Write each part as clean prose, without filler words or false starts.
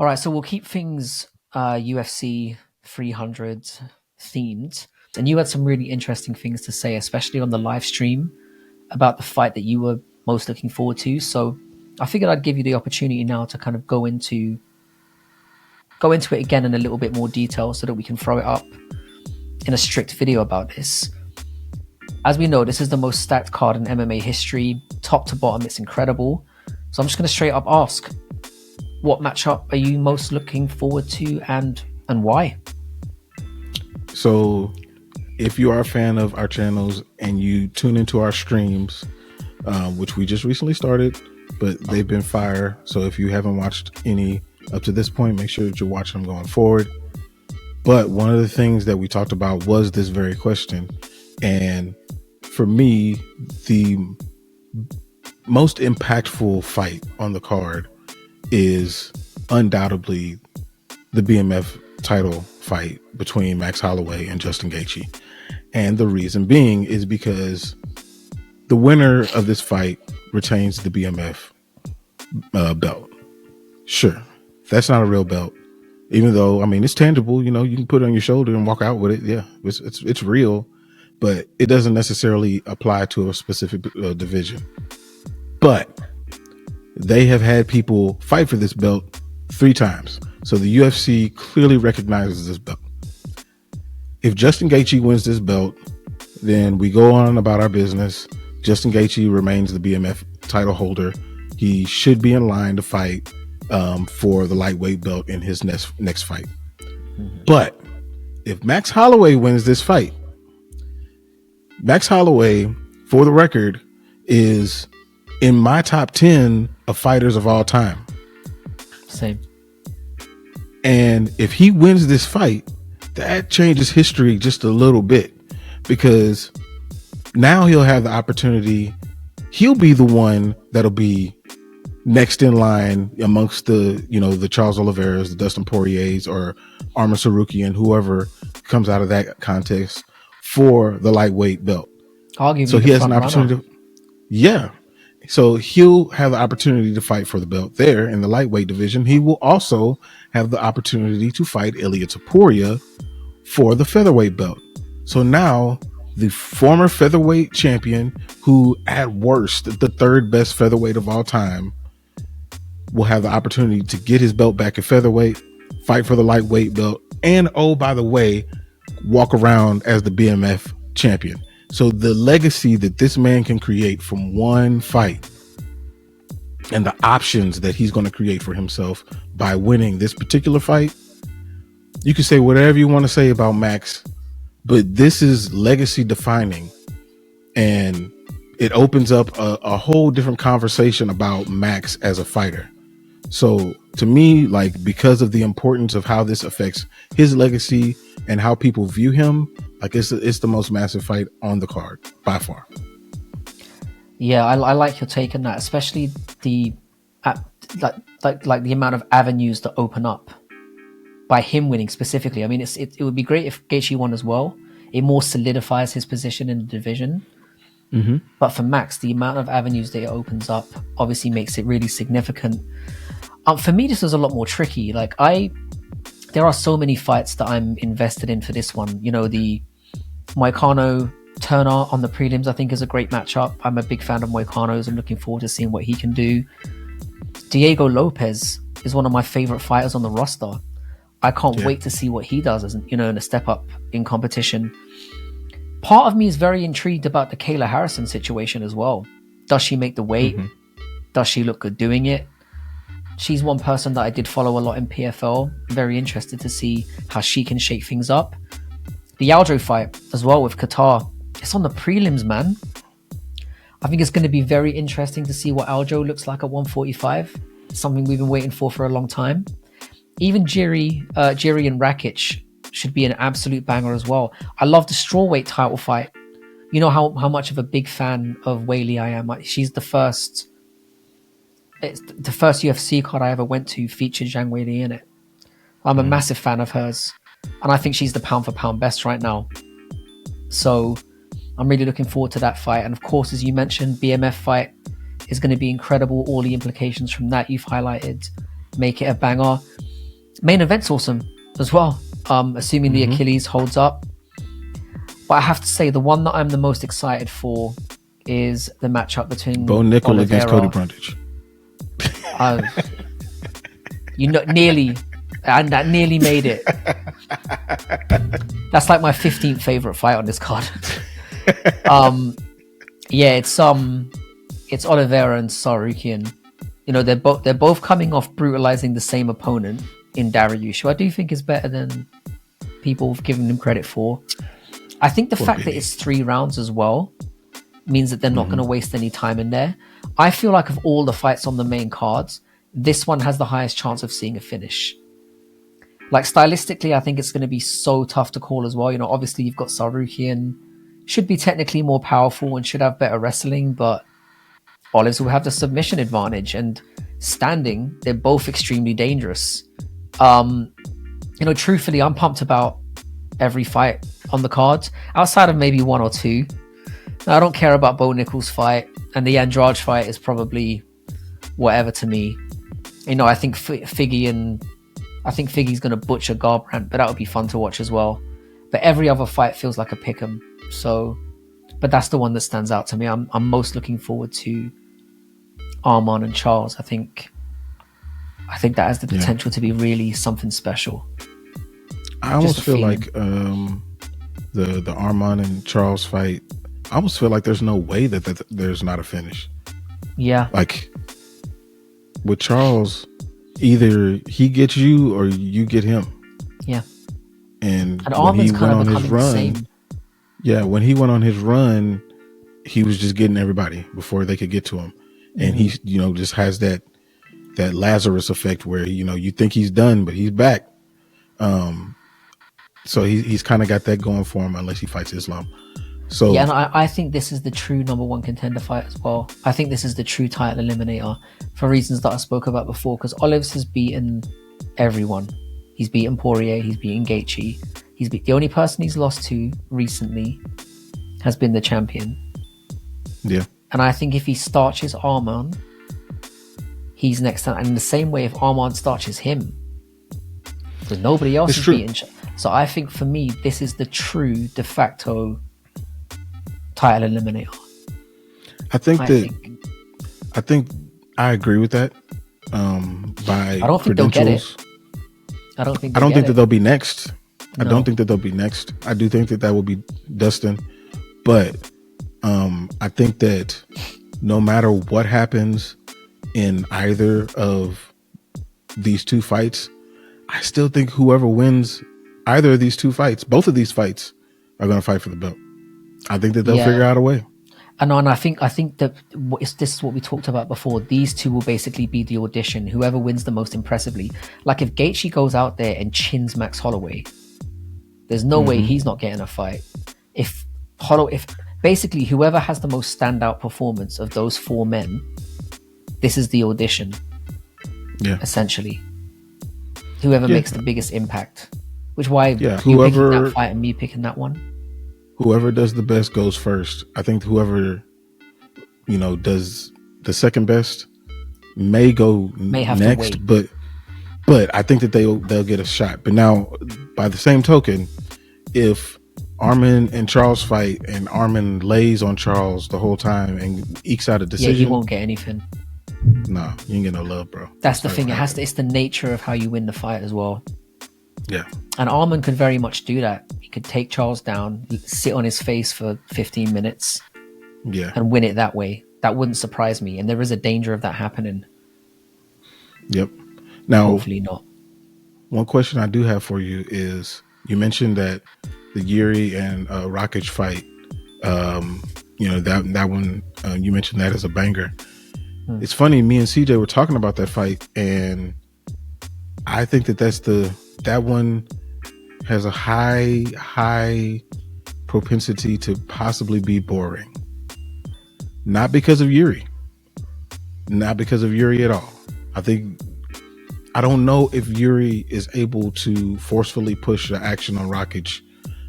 All right, so we'll keep things UFC 300 themed. And you had some really interesting things to say, especially on the live stream, about the fight that you were most looking forward to. So I figured I'd give you the opportunity now to kind of go into it again in a little bit more detail so that we can throw it up in a strict video about this. As we know, this is the most stacked card in MMA history. Top to bottom, it's incredible. So I'm just going to straight up ask, what matchup are you most looking forward to and why? So if you are a fan of our channels and you tune into our streams, which we just recently started, but they've been fire. So if you haven't watched any up to this point, make sure that you're watching them going forward. But one of the things that we talked about was this very question. And for me, the most impactful fight on the card is undoubtedly the BMF title fight between Max Holloway and Justin Gaethje. And the reason being is because the winner of this fight retains the BMF belt. Sure, that's not a real belt, even though, I mean, it's tangible. You know, you can put it on your shoulder and walk out with it. Yeah, it's real, but it doesn't necessarily apply to a specific division. But they have had people fight for this belt 3 times. So the UFC clearly recognizes this belt. If Justin Gaethje wins this belt, then we go on about our business. Justin Gaethje remains the BMF title holder. He should be in line to fight for the lightweight belt in his next fight. Mm-hmm. But if Max Holloway wins this fight, Max Holloway, for the record, is in my top 10 of fighters of all time. Same. And if he wins this fight, that changes history just a little bit, because now he'll have the opportunity. He'll be the one that'll be next in line amongst the, you know, the Charles Oliveira's, the Dustin Poiriers, or Arman Tsarukyan, whoever comes out of that contest for the lightweight belt. So he has an opportunity. Yeah. So he'll have the opportunity to fight for the belt there in the lightweight division. He will also have the opportunity to fight Ilia Topuria for the featherweight belt. So now the former featherweight champion, who at worst, the 3rd best featherweight of all time, will have the opportunity to get his belt back at featherweight, fight for the lightweight belt, and, oh, by the way, walk around as the BMF champion. So the legacy that this man can create from one fight and the options that he's going to create for himself by winning this particular fight, you can say whatever you want to say about Max, but this is legacy defining, and it opens up a whole different conversation about Max as a fighter. So to me, like, because of the importance of how this affects his legacy and how people view him, like, it's the most massive fight on the card by far. Yeah, I like your take on that, especially the like the amount of avenues that open up by him winning specifically. I mean, it would be great if Gaethje won as well. It more solidifies his position in the division. Mm-hmm. But for Max, the amount of avenues that it opens up obviously makes it really significant. For me, this is a lot more tricky. Like, there are so many fights that I'm invested in for this one. You know, the Moicano Turner on the prelims, I think, is a great matchup. I'm a big fan of Moicano's. I'm looking forward to seeing what he can do. Diego Lopez is one of my favorite fighters on the roster. I can't wait to see what he does as, you know, in a step up in competition. Part of me is very intrigued about the Kayla Harrison situation as well. Does she make the weight? Mm-hmm. Does she look good doing it? She's one person that I did follow a lot in PFL. Very interested to see how she can shake things up. The Aljo fight as well with Qatar. It's on the prelims, man. I think it's going to be very interesting to see what Aljo looks like at 145. Something we've been waiting for a long time. Even Jiri and Rakic should be an absolute banger as well. I love the strawweight title fight. You know how much of a big fan of Weili I am. She's the first UFC card I ever went to featured Zhang Weili in it. I'm a massive fan of hers. And I think she's the pound for pound best right now. So I'm really looking forward to that fight. And of course, as you mentioned, BMF fight is going to be incredible. All the implications from that you've highlighted make it a banger. Main event's awesome as well, assuming the Achilles holds up. But I have to say, the one that I'm the most excited for is the matchup between Bo Nickel Oliveira. against Cody Brundage. Nearly, and that nearly made it. That's like my 15th favorite fight on this card. Yeah, it's Oliveira and Sarukian. You know, they're both coming off brutalizing the same opponent in Dariush, who I do think is better than people have given him credit for. I think the fact that it's 3 rounds as well means that they're not going to waste any time in there. I feel like of all the fights on the main cards, this one has the highest chance of seeing a finish. Like stylistically, I think it's going to be so tough to call as well. You know, obviously you've got Sarukian, should be technically more powerful and should have better wrestling, but Olives will have the submission advantage, and standing, they're both extremely dangerous. You know, truthfully, I'm pumped about every fight on the cards, outside of maybe 1 or 2. Now, I don't care about Bo Nickal's fight, and the Andrade fight is probably whatever to me. You know, I think Figgy's going to butcher Garbrandt, but that would be fun to watch as well. But every other fight feels like a pick'em. So, but that's the one that stands out to me. I'm most looking forward to Arman and Charles. I think that has the potential to be really something special. I almost feel like the Arman and Charles fight, I almost feel like there's no way that there's not a finish. Yeah. Like with Charles, either he gets you or you get him. Yeah. And when Arman's he went on his run, when he went on his run, he was just getting everybody before they could get to him. And he, you know, just has that Lazarus effect where, you know, you think he's done, but he's back. So he's kind of got that going for him, unless he fights Islam. So yeah, and I think this is the true number 1 contender fight as well. I think this is the true title eliminator for reasons that I spoke about before, because Olives has beaten everyone. He's beaten Poirier, he's beaten Gaethje. The only person he's lost to recently has been the champion. Yeah. And I think if he starches Arman, he's next time. And in the same way, if Arman starches him, because nobody else is beaten. So I think for me, this is the true de facto title eliminator. I think I agree with that. By I don't think they'll get it. I don't think that they'll be next. No. I don't think that they'll be next. I do think that will be Dustin, but I think that no matter what happens in either of these 2 fights, I still think whoever wins either of these 2 fights, both of these fights, are going to fight for the belt. I think that they'll figure out a way. And I think that this is what we talked about before. These 2 will basically be the audition. Whoever wins the most impressively. Like if Gaethje goes out there and chins Max Holloway, there's no way he's not getting a fight. If basically whoever has the most standout performance of those 4 men, this is the audition. Yeah. Essentially. Whoever makes the biggest impact. Which is why you picking that fight and me picking that one. Whoever does the best goes first. I think whoever, you know, does the second best may have next, but I think that they'll get a shot. But now, by the same token, if Arman and Charles fight and Arman lays on Charles the whole time and ekes out a decision, he won't get anything. No, you ain't get no love, bro. That's the thing. It's the nature of how you win the fight as well. Yeah. And Arman could very much do that. He could take Charles down, sit on his face for 15 minutes, and win it that way. That wouldn't surprise me. And there is a danger of that happening. Yep. Now, hopefully not. One question I do have for you is, you mentioned that the Yuri and Rakic fight, you know, that one, you mentioned that as a banger. It's funny, me and CJ were talking about that fight, and I think that one has a high propensity to possibly be boring. Not because of Yuri at all. I think I don't know if Yuri is able to forcefully push the action on Rakic.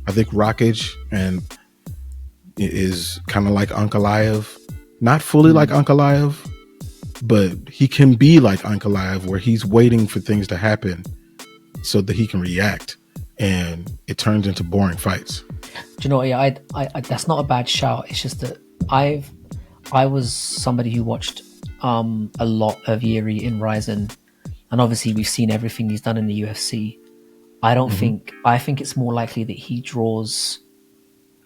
I think Rakic and is kind of like Ankalaev, not fully like Ankalaev, but he can be like Ankalaev, where he's waiting for things to happen so that he can react, and it turns into boring fights. Do you know? Yeah, I that's not a bad shout. It's just that I was somebody who watched a lot of Yuri in Ryzen, and obviously we've seen everything he's done in the UFC. I think it's more likely that he draws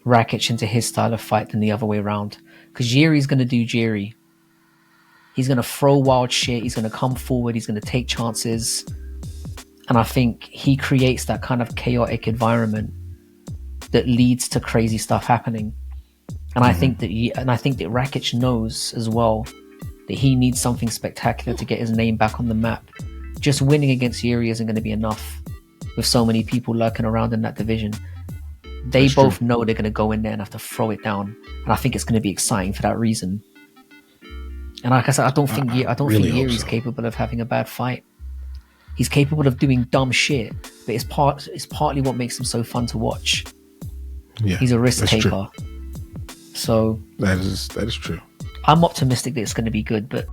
Rakic into his style of fight than the other way around. Because Yuri's going to do Yuri. He's going to throw wild shit. He's going to come forward. He's going to take chances. And I think he creates that kind of chaotic environment that leads to crazy stuff happening. And I think that Rakic knows as well that he needs something spectacular to get his name back on the map. Just winning against Yuri isn't going to be enough with so many people lurking around in that division. They That's both true. know they're going to go in there and have to throw it down. And I think it's going to be exciting for that reason. And like I said, I don't think really hope Yuri's so. capable of having a bad fight. He's capable of doing dumb shit, but it's partly what makes him so fun to watch. Yeah, He's a risk that's taker. true. So That is true. I'm optimistic that it's going to be good, but